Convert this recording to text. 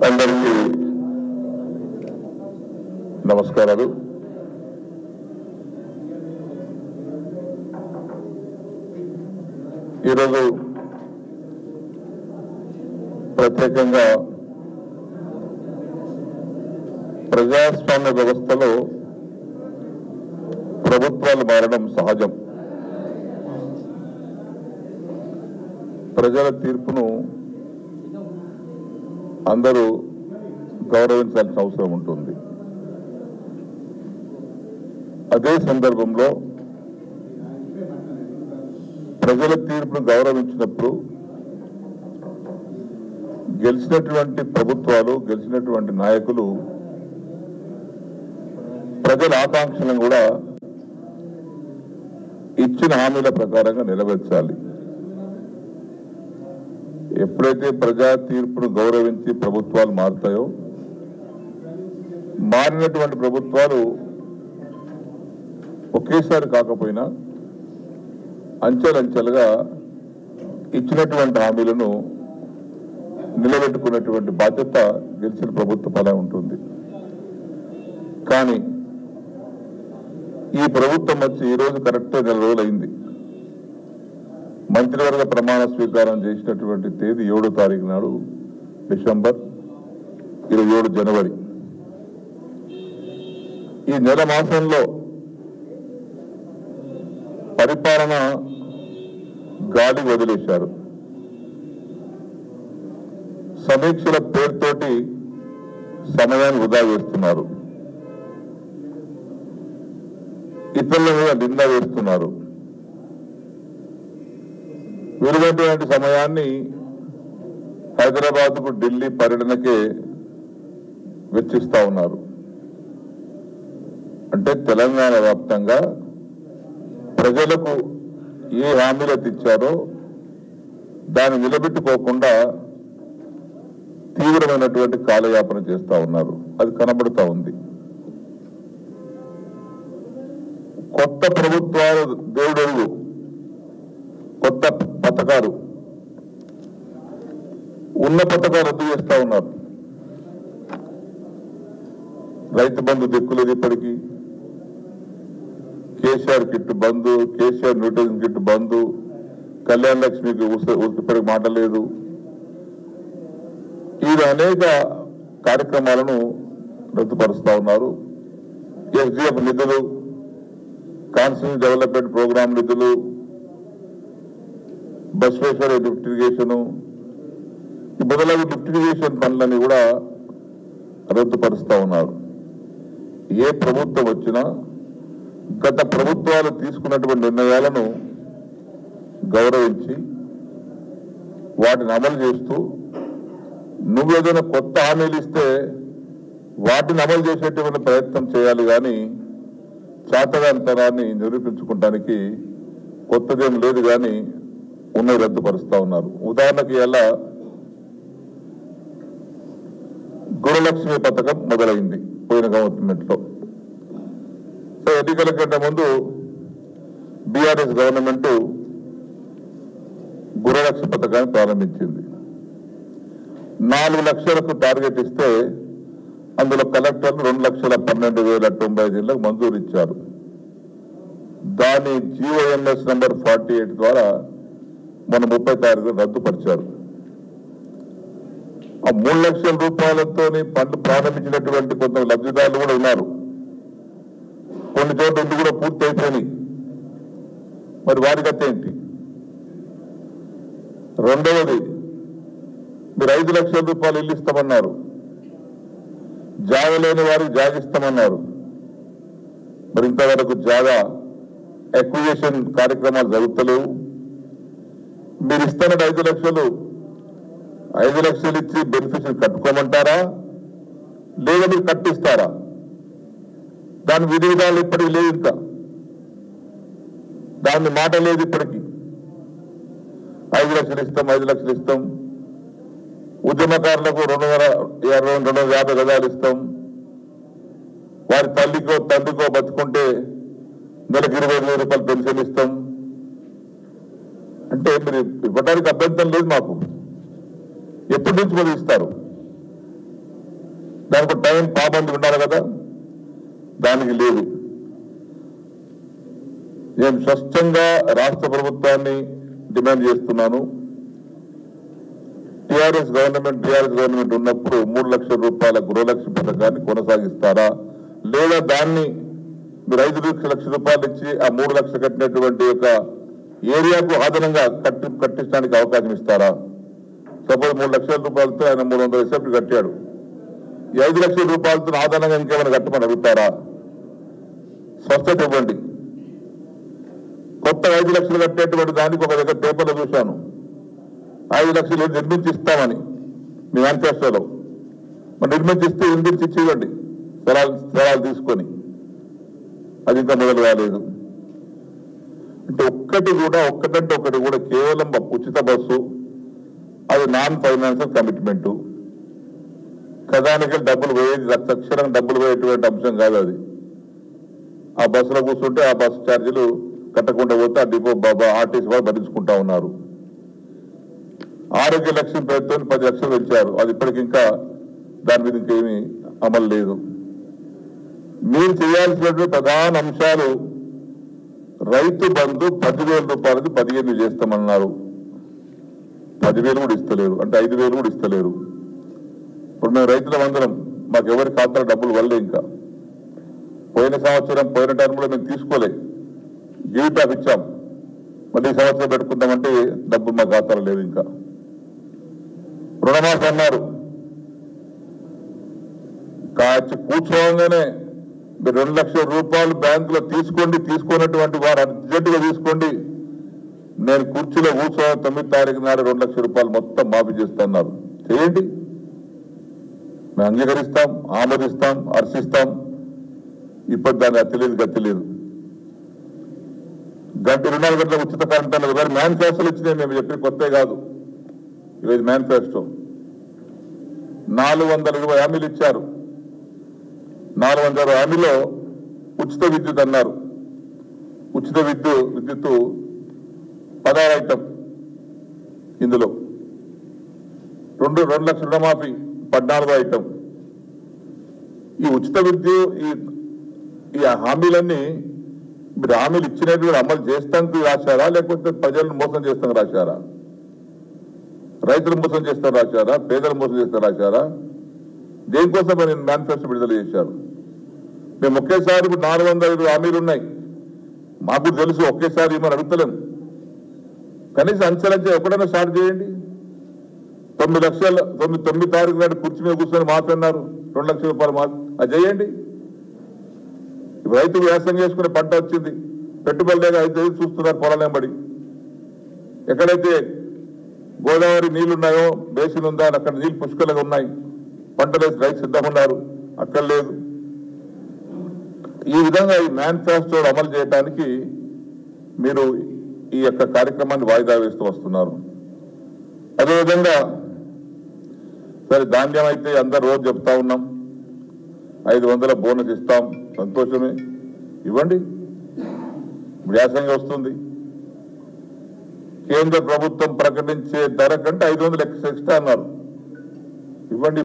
అందరికీ నమస్కారాలు. ఈరోజు ప్రత్యేకంగా ప్రజాస్వామ్య వ్యవస్థలో ప్రభుత్వాలు మారడం సహజం. ప్రజల తీర్పును అందరూ గౌరవించాల్సిన అవసరం ఉంటుంది. అదే సందర్భంలో ప్రజల తీర్పును గౌరవించినప్పుడు గెలిచినటువంటి ప్రభుత్వాలు, గెలిచినటువంటి నాయకులు ప్రజల ఆకాంక్షలను కూడా ఇచ్చిన హామీల ప్రకారంగా నెరవేర్చాలి. ఎప్పుడైతే ప్రజా తీర్పును గౌరవించి ప్రభుత్వాలు మారుతాయో, మారినటువంటి ప్రభుత్వాలు ఒకేసారి కాకపోయినా అంచెలంచెలుగా ఇచ్చినటువంటి హామీలను నిలబెట్టుకున్నటువంటి బాధ్యత గెలిచిన ప్రభుత్వ పనే ఉంటుంది. కానీ ఈ ప్రభుత్వం వచ్చి ఈరోజు కరెక్ట్గా 4 రోజులు అయింది. మంత్రివర్గ ప్రమాణ స్వీకారం చేసినటువంటి తేదీ 7వ తారీఖు నాడు డిసెంబర్, 27 జనవరి. ఈ నెల మాసంలో పరిపాలన గాలి వదిలేశారు. సమీక్షల పేరుతోటి సమయాన్ని వృధా చేస్తున్నారు. ఇతరుల మీద నింద వేస్తున్నారు. విలువైనటువంటి సమయాన్ని హైదరాబాద్కు, ఢిల్లీ పర్యటనకే వెచ్చిస్తా ఉన్నారు. అంటే తెలంగాణ వ్యాప్తంగా ప్రజలకు ఏ హామీలు ఇచ్చారో దాన్ని నిలబెట్టుకోకుండా తీవ్రమైనటువంటి కాలయాపన చేస్తా ఉన్నారు. అది కనబడుతూ ఉంది. కొత్త ప్రభుత్వాలు దేవుడు, కొత్త పథకాలు, ఉన్న పథకాలు రద్దు చేస్తా ఉన్నారు. రైతు బంధు దిక్కులేదు. ఇప్పటికీ కేసీఆర్ కిట్ బంధు, కేసీఆర్ న్యూట్రిషన్ కిట్ బంధు, కళ్యాణ లక్ష్మికి ఇప్పటికి మాట లేదు. ఈ అనేక కార్యక్రమాలను రద్దుపరుస్తా ఉన్నారు. ఎస్డిఎఫ్ నిధులు, కాన్స్టిట్యూషన్ డెవలప్మెంట్ ప్రోగ్రామ్ నిధులు, బస్వేశ్వర లిఫ్ట్ ఇరిగేషన్, మొదలగు లిఫ్ట్ ఇరిగేషన్ పనులని కూడా రద్దుపరుస్తా ఉన్నారు. ఏ ప్రభుత్వం వచ్చినా గత ప్రభుత్వాలు తీసుకున్నటువంటి నిర్ణయాలను గౌరవించి వాటిని అమలు చేస్తూ, నువ్వేదైనా కొత్త హామీలు ఇస్తే వాటిని అమలు చేసేటువంటి ప్రయత్నం చేయాలి. కానీ చాతగానితనాన్ని నిరూపించుకోవడానికి కొత్తదేం లేదు. కానీ ఉన్నవి రద్దుపరుస్తా ఉన్నారు. ఉదాహరణకి ఎలా గృహలక్ష్మి పథకం మొదలైంది పోయిన గవర్నమెంట్ లో. సో ఎన్నికల కంటే ముందు బీఆర్ఎస్ గవర్నమెంట్ గృహలక్ష్మి పథకాన్ని ప్రారంభించింది. 4 లక్షలకు టార్గెట్ ఇస్తే అందులో కలెక్టర్లు 2,12,095 మంజూరు ఇచ్చారు. దాని జీఓఎంఎస్ నంబర్ 48 ద్వారా మన 30 తారీఖు రద్దుపరిచారు. ఆ 3 లక్షల రూపాయలతో పనులు ప్రారంభించినటువంటి కొంత లబ్ధిదారులు కూడా ఉన్నారు. కొన్ని చోట్ల ఇల్లు కూడా పూర్తి అయిపోయినాయి. మరి వారి గత ఏంటి? రెండవది, మీరు 5 లక్షల రూపాయలు ఇల్లు ఇస్తామన్నారు, జాగా లేని వారికి జాగిస్తామన్నారు. మరి ఇంతవరకు జాగా ఎక్విజిషన్ కార్యక్రమాలు జరుగుతలేవు. మీరు ఇస్తున్న 5 లక్షలు 5 లక్షలు ఇచ్చి బెనిఫిషియరీ కట్టుకోమంటారా, లేదా మీరు కట్టిస్తారా? దాని విధి విధాలు ఇప్పటికి లేదు. ఇంకా దాని మాట లేదు. ఇప్పటికీ 5 లక్షలు ఇస్తాం, 5 లక్షలు ఇస్తాం. ఉద్యమకారులకు 250 గజాలు ఇస్తాం. వారి తల్లికో తండ్రికో బతుకుంటే నెలకు 25,000 రూపాయలు పెన్షన్ ఇస్తాం. అంటే మీరు ఇవ్వడానికి అభ్యంతరం లేదు మాకు. ఎప్పటి నుంచి మరి ఇస్తారు? దానికి టైం పాబంది ఉండాలి కదా, దానికి లేదు. నేను స్పష్టంగా రాష్ట్ర ప్రభుత్వాన్ని డిమాండ్ చేస్తున్నాను. టీఆర్ఎస్ గవర్నమెంట్ ఉన్నప్పుడు 3 లక్షల రూపాయల గృహలక్ష్మి పథకాన్ని కొనసాగిస్తారా, లేదా దాన్ని మీరు 5 లక్షల రూపాయలు ఇచ్చి ఆ 3 లక్షలు కట్టినటువంటి ఒక ఏరియాకు అదనంగా కట్టించడానికి అవకాశం ఇస్తారా? సపోజ్ 3 లక్షల రూపాయలతో ఆయన 300 ఎస్ఎఫ్టీ కట్టాడు. ఈ 5 లక్షల రూపాయలతో ఆదనంగా ఇంకేమైనా కట్టమని అడుగుతారా? స్పష్టత ఇవ్వండి. కొత్త 5 లక్షలు కట్టేటువంటి దానికి ఒక దగ్గర పేపర్లో చూశాను, 5 లక్షలు నిర్మించి ఇస్తామని మీ మేనిఫెస్టోలో. మరి నిర్మించిస్తే నిర్మించి ఇవ్వండి స్థలాలు తీసుకొని. అది ఇంకా మొదలు కాలేదు. అంటే ఒక్కటంటే ఒకటి కూడా కేవలం ఉచిత బస్సు, అది నాన్ ఫైనాన్షియల్ కమిట్మెంట్. ఖజానాకి డబ్బులు పోయేది, తక్షణంగా డబ్బులు పోయేటువంటి అంశం కాదు అది. ఆ బస్సులో కూర్చుంటే ఆ బస్సు ఛార్జీలు కట్టకుండా పోతే ఆ డిపో ఆర్టీసీ వాళ్ళు భరించుకుంటా ఉన్నారు. ఆరోగ్య లక్ష్యం పేరుతో 10 లక్షలు పెంచారు. అది ఇప్పటికి ఇంకా దాని మీద ఇంకేమీ అమలు లేదు. మీరు చేయాల్సినటువంటి ప్రధాన అంశాలు, రైతు బంధు 10,000 రూపాయలకి 15,000 చేస్తామన్నారు. 10,000 కూడా ఇస్తలేరు, అంటే 5,000 కూడా ఇస్తలేరు. ఇప్పుడు మేము రైతులం అందరం, మాకు ఎవరి ఖాతాలో డబ్బులు వల్లే. ఇంకా పోయిన టర్మ్లో మేము తీసుకోలే, జీవితాలు ఇచ్చాం. మళ్ళీ ఈ సంవత్సరం పెట్టుకుందామంటే డబ్బులు మా ఖాతాలో లేదు. ఇంకా రుణమాఫీ అన్నారు, కూర్చోగానే మీరు 2 లక్షల రూపాయలు బ్యాంకులో తీసుకున్నటువంటి వారు అర్జెంటుగా తీసుకోండి, నేను కుర్చీలో కూర్చోని 9వ తారీఖు నాడు 2 లక్షల రూపాయలు మొత్తం మాఫీ చేస్తున్నారు. చేయండి, మేము అంగీకరిస్తాం, ఆమోదిస్తాం, హర్షిస్తాం. ఇప్పుడు దాన్ని గతి లేదు. 24 గంటల ఉచిత కరెంట్ అన్నది వేరే మేనిఫెస్టోలు ఇచ్చినాయి. మేము చెప్పి కొత్త కాదు, ఈరోజు మేనిఫెస్టో 420 హామీలు ఇచ్చారు. 400 హామీలో ఉచిత విద్యుత్ అన్నారు. ఉచిత విద్యుత్ 16 ఐటమ్. ఇందులో 2 లక్షల రుణమాఫీ 14 ఐటమ్. ఈ ఉచిత విద్యుత్ ఈ హామీలన్నీ మీరు హామీలు ఇచ్చినట్టు అమలు చేస్తానికి రాశారా, లేకపోతే ప్రజలను మోసం చేస్తానికి రాశారా? రైతులు మోసం చేస్తారు రాశారా, పేదలు మోసం చేస్తారు రాశారా? దేనికోసం మీరు మేనిఫెస్టో విడుదల చేశారు? మేము ఒకేసారి ఇప్పుడు 405 హామీలు ఉన్నాయి. మాకు తెలుసు, ఒకేసారి మనం అడుగుతలేం. కనీసం అంచెలంచె ఎక్కడైనా స్టార్ట్ చేయండి. 9 తారీఖు నాడు కుర్చీ మీద కూర్చొని మాఫీ అన్నారు, 2 లక్షల రూపాయలు మాఫీ. అది చేయండి. రైతు వ్యవసాయం చేసుకునే పంట వచ్చింది, పెట్టుబడి లేక అయితే చూస్తున్నారు పొలాలెంబడి. ఎక్కడైతే గోదావరి నీళ్లున్నాయో, బేసిన్ ఉందా, అక్కడ నీళ్లు పుష్కలంగా ఉన్నాయి, పంటలు వేసి రైతు సిద్ధంగా ఉన్నారు, అక్కడ లేదు. ఈ విధంగా ఈ మేనిఫెస్టో అమలు చేయడానికి మీరు ఈ యొక్క కార్యక్రమాన్ని వాయిదా వేస్తూ వస్తున్నారు. అదేవిధంగా సరే, ధాన్యం అయితే అందరు రోజు చెప్తా ఉన్నాం, 500 బోనస్ ఇస్తాం, సంతోషమే, ఇవ్వండి. వ్యాసంగా వస్తుంది. కేంద్ర ప్రభుత్వం ప్రకటించే ధర కంటే 500 ఎక్స్ట్రా అన్నారు, ఇవ్వండి.